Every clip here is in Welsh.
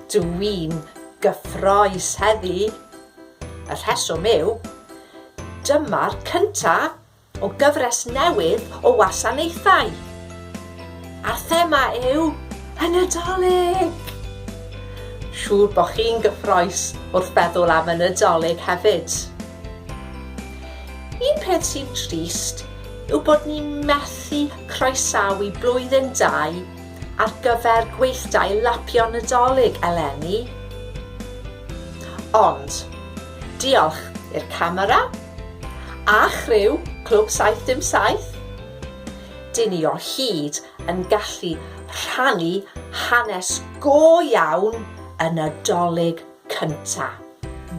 Dwi'n gyffrous heddi. Y rheswm yw, dyma'r cyntaf o gyfres newydd o wasanaethau. A'r thema yw y Nadolig. Siŵr bo' chi'n gyffrous wrth feddwl am y Nadolig hefyd. Un peth sy'n trist yw bod ni'n methu croesawu blwyddyn 2 ar gyfer gweithdai lapio Nadolig eleni. Ond, diolch i'r camera a chriw Clwb 757, dyn ni o hyd yn gallu rhannu hanes go iawn y Nadolig cyntaf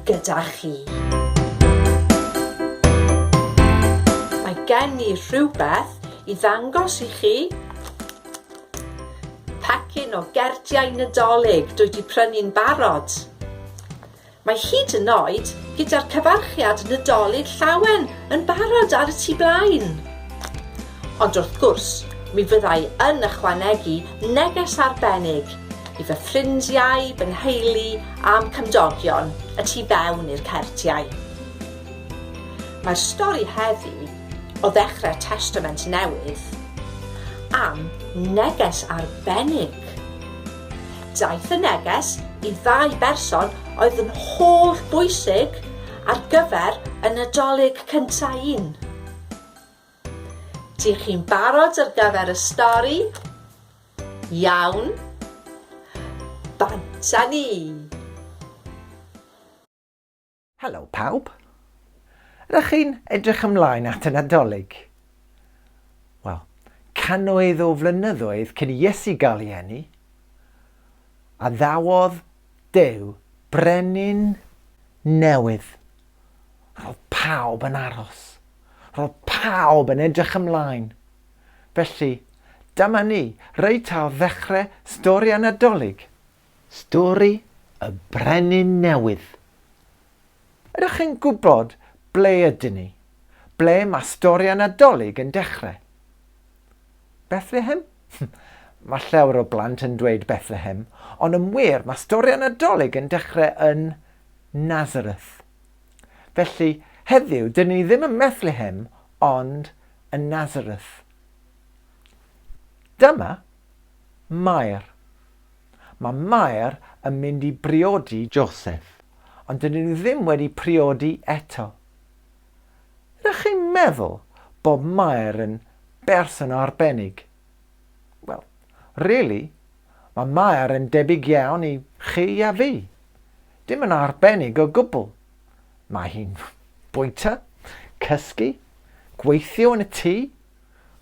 gyda chi. Mae gen i rhywbeth i ddangos i chi. Pecyn o gerdiau Nadolig dwi wedi prynu'n barod. Mae hyd yn oed gyda'r cyfarchiad Nadolig llawen yn barod ar y tu blaen. Ond wrth gwrs, mi fyddai yn ychwanegu neges arbennig i fy ffrindiau, fy nheulu a'n cymdogion y tu fewn i'r cerdiau. Mae'r stori heddi o ddechrau Testament Newydd am neges arbennig. Daeth y neges i 2 berson oedd yn holl bwysig ar gyfer y Nadolig cyntaf 1. Dych chi'n barod ar gyfer y stori? Iawn. Banta ni! Helo pawb. Ydych chi'n edrych ymlaen at y Nadolig? Wel, cannoedd o flynyddoedd cyn i Iesu gael ei eni, a ddawodd Duw brenin newydd. Roedd pawb yn aros. Roedd pawb yn edrych ymlaen. Felly, dyma ni, reit ar ddechrau stori y Nadolig. Stori y brenin newydd. Ydych chi'n gwybod ble ydyn ni? Ble mae stori y Nadolig yn dechrau? Bethlehem? Mae llawer o blant yn dweud Bethlehem, ond yn wir mae stori y Nadolig yn dechrau yn Nazareth. Felly, heddiw, dyn ni ddim yn Bethlehem, ond yn Nazareth. Dyma Mair. Mae Mair yn mynd i briodi Joseph, ond dyn nhw ddim wedi priodi eto. Ydych chi'n meddwl bod Mair yn berson arbennig? Wel, really, mae Mair yn debyg iawn i chi a fi. Dim yn arbennig o gwbl. Mae hi'n bwyta, cysgu, gweithio yn y tŷ,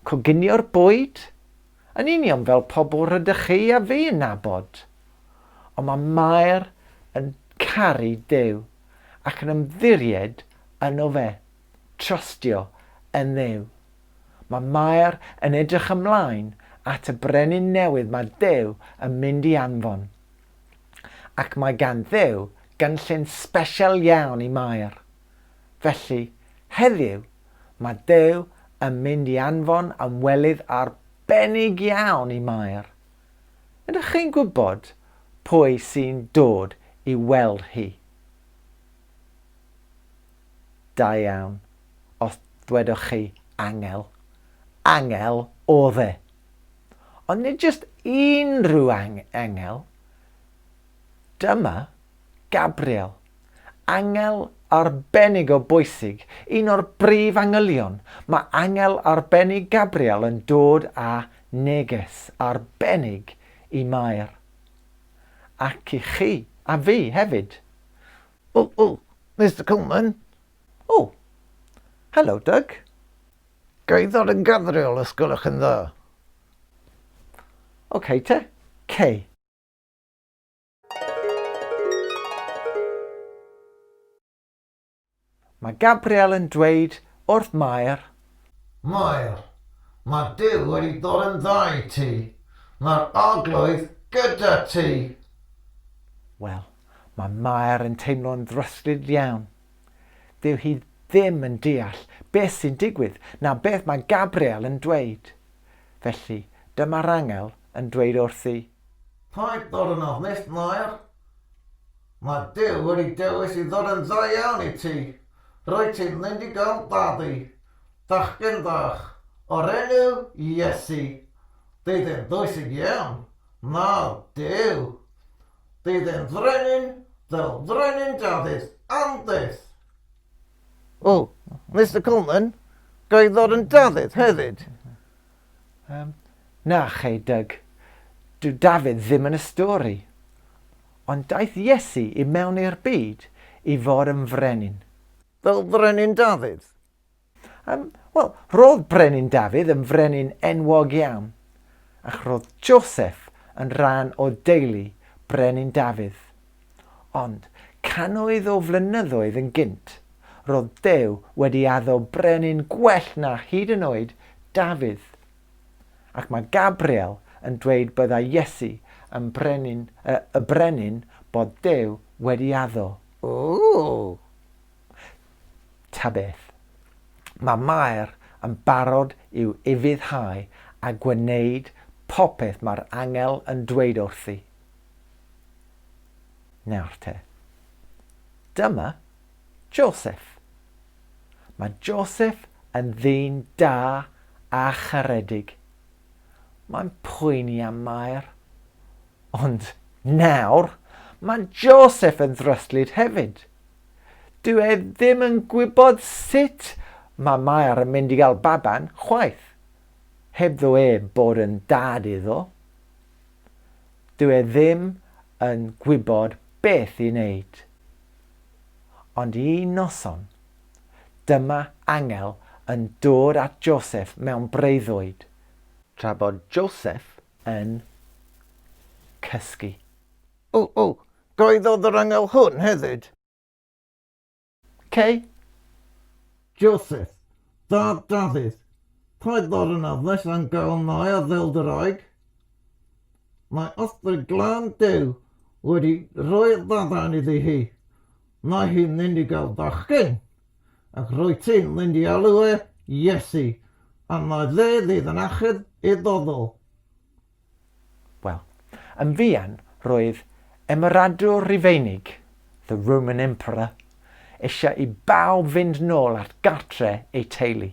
coginio'r bwyd, yn union fel pobl rydych chi a fi yn nabod. Ond mae Mair yn caru Duw ac yn ymddiried yno fe, trostio yn Dduw. Mae Mair yn edrych ymlaen at y brenin newydd mae Duw yn mynd i anfon. Ac mae gan Dduw gynllun sbesial iawn i Mair. Felly, heddiw, mae Duw yn mynd i anfon ymwelydd arbennig iawn i Mair. Ydych chi'n gwybod pwy sy'n dod i weld hi? Da iawn, os ddwedwch chi angel. Angel oedd e. Ond nid jyst unrhyw angel. Dyma Gabriel. Angel arbennig o bwysig, un o'r brif angylion. Mae angel arbennig Gabriel yn dod â neges arbennig i Mair. Ac i chi a fi hefyd. Mr. Coleman. Hello, Doug. Gaeddod yn Gabriel os gwelwch yn dda. OK te, Kay. Mae Gabriel yn dweud wrth Mair, Mair, mae Duw wedi dod yn dda i ti. Mae'r arglwydd gyda ti. Wel, mae Mair yn teimlo'n ddryslyd iawn. Dyw hi ddim yn deall beth sy'n digwydd na beth mae Gabriel yn dweud. Felly, dyma'r angel yn dweud wrthi. Paid ddod yn ofnus, Mair. Mae Duw wedi dewis I ddod yn dda iawn I ti. Rwy ti'n mynd I gael daddy. Dachgen dach. O'r enw Iesu. Dydd yn ddwysig iawn. Na Duw. Dydd yn ddrenin, fel ddrenin Dafydd. Andydd. O, Mr Coleman, ga I ddod yn Dafydd hefyd? Na chei, Doug. Dyw Dafydd ddim yn y stori. Ond daeth Iesu I mewn i'r byd I fod yn frenin. Fel frenin Dafydd? Wel, roedd brenin Dafydd yn frenin enwog iawn, ac roedd Joseph yn rhan o deulu brenin Dafydd. Ond cannoedd o flynyddoedd yn gynt, roedd Duw wedi addo brenin gwell na hyd yn oed Dafydd. Ac mae Gabriel yn dweud bydda Iesu yn y brenin bod Duw wedi addo. O! Ta beth. Mae Mair yn barod i'w ufuddhau a gwneud popeth mae'r angel yn dweud wrthi. Nawr te. Dyma Joseph. Mae Joseph yn ddyn da a charedig. Mae'n poeni am Mair. Ond nawr, mae Joseph yn ddryslyd hefyd. Dyw e ddim yn gwybod sut mae Mair yn mynd I gael baban chwaith, hebddo e bod yn dad iddo. Dyw e ddim yn gwybod beth I wneud. Ond un noson, dyma angel yn dod at Joseph mewn breuddwyd, tra bod Joseph yn cysgu. O, ga I ddod yr angel hwn hefyd? Cei? Joseph, dad Dafydd, paid ddod yn addys am gael mai a ddildyraig. Mae osbyr glân Duw wedi rhoi'r ddaddan iddi hi. Mae hi'n mynd I gael bachgen, ac rwy ti'n mynd I alw e Iesu, a mae dde ddydd yn achub iddoddol. Wel, yn fuan roedd Emyradwr Rufeinig, the Roman Emperor, eisiau I bawb fynd nôl at gartre eu teulu.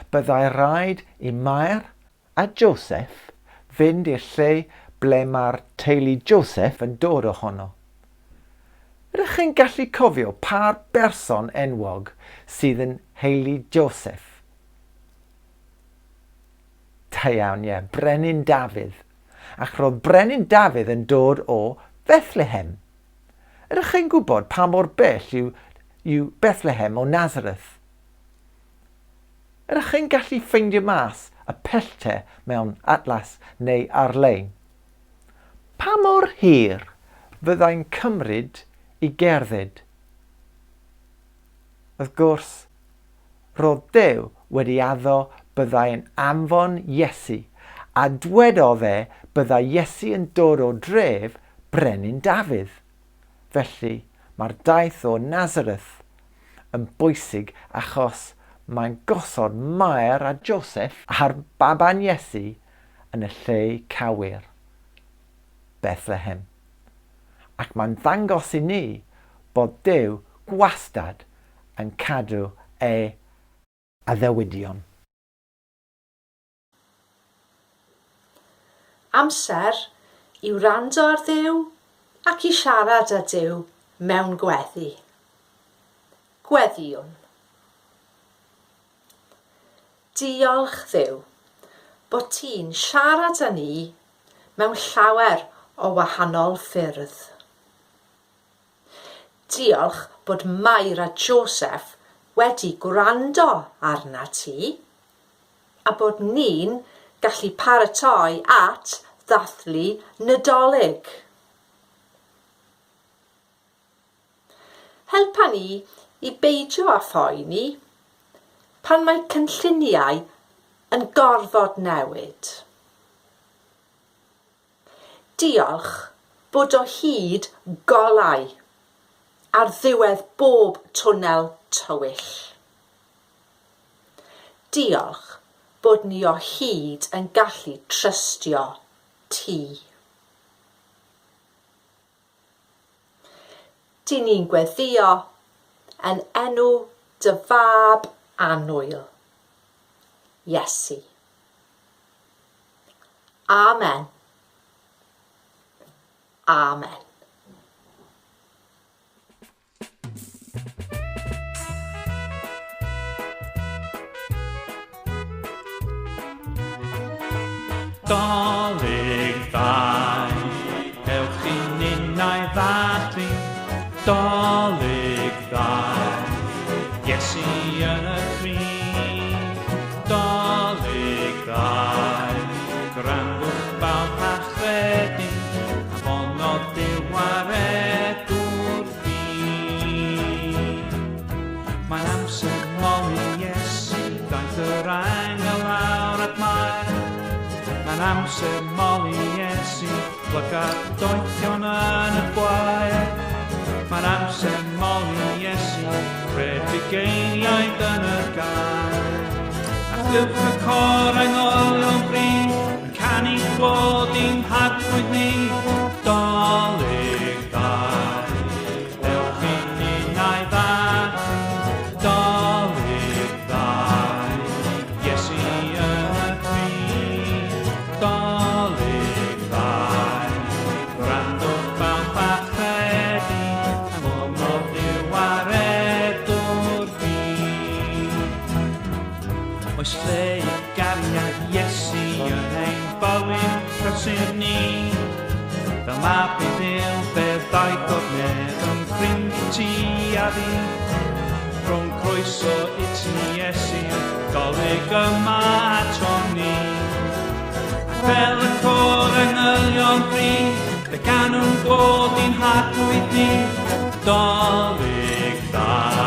Byddai rhaid I Mair a Joseph fynd i'r lle ble mae'r teulu Joseph yn dod ohono. Ydych chi'n gallu cofio pa'r berson enwog sydd yn heulu Joseph? Da iawn, ie, Brenin Dafydd. Ac roedd Brenin Dafydd yn dod o Bethlehem. Ydych chi'n gwybod pa mor bell yw Bethlehem o Nazareth? Ydych chi'n gallu ffeindio mas y pellter mewn atlas neu ar-lein? Pa mor hir fyddai'n cymryd I gerdded? Wrth gwrs, roedd Duw wedi addo byddai'n anfon Iesu, a dwedodd e bydda Iesu yn dod o dref Brenin Dafydd. Felly, mae'r daith o Nazareth yn bwysig achos mae'n gosod Mair a Joseph a'r baban Iesu yn y lle cywir, Bethlehem. Ac mae'n ddangos I ni bod Duw gwastad yn cadw addewidion. Amser I wrando ar Dduw ac I siarad â Duw mewn gweddi. Gweddiwn. Diolch Dduw bod ti'n siarad â ni mewn llawer o wahanol ffyrdd. Diolch bod Mair a Joseph wedi gwrando arna ti, a bod ni'n gallu paratoi at ddathlu Nadolig. Helpa ni I beidio â phoeni pan mae cynlluniau yn gorfod newid. Diolch bod o hyd golau ar ddiwedd bob twnnel tywyll. Diolch bod ni o hyd yn gallu trystio ti. 'Dyn ni'n gweddio yn enw dy fab annwyl, Iesu. Amen. Amen. Dolig ddau, ewch i ninnau ddadlu. Dolig ddau, Iesu yn y crib. Dolig ddau, gwrandwch bawb a chredu, a fonno Duw waredwr fi. Mae'n amser moli Iesu, daeth yr angel lawr at Maer. Mae'n amser moli Iesu, blygad doethion yn y gwair. Mae'n amser moli Iesu, credu geiriaid yn y gair. A clwb y cor yng ngolion bryd, yn canu clod i'n hadwyd ni. Dolig ddau, ewch i ninnau ddadlu. Dolig ddau, Iesu yn y crib. Dolig ddau, gwrandwch bawb a chredu, a fonno Duw waredwr fi. Oes lle i gariad Iesu yn ein bywyd prysur ni. Fel mab i Dduw, fe ddau gornedd yn ffrind i ti a fi. Rhwng croeso i ti Iesu, dolig yma ato ni. Fel y cor ynghylion bryd, fe ganwn bod i'n hadwyd ni. Dolig ddau.